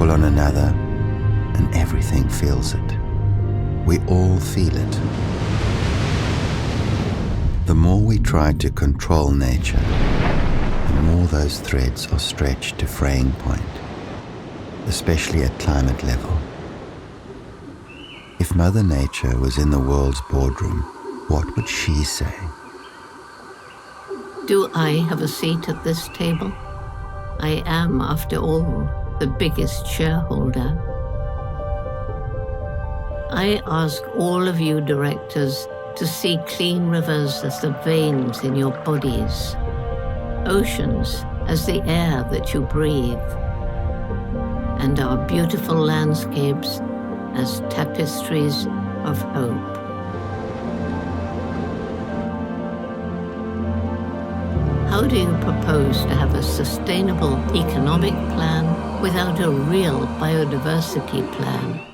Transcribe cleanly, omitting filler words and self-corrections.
pull on another, and everything feels it. We all feel it. The more we try to control nature, the more those threads are stretched to fraying point, especially at climate level. If Mother Nature was in the world's boardroom, what would she say? Do I have a seat at this table? I am, after all, the biggest shareholder. I ask all of you directors to see clean rivers as the veins in your bodies, oceans as the air that you breathe, and our beautiful landscapes as tapestries of hope. How do you propose to have a sustainable economic plan without a real biodiversity plan?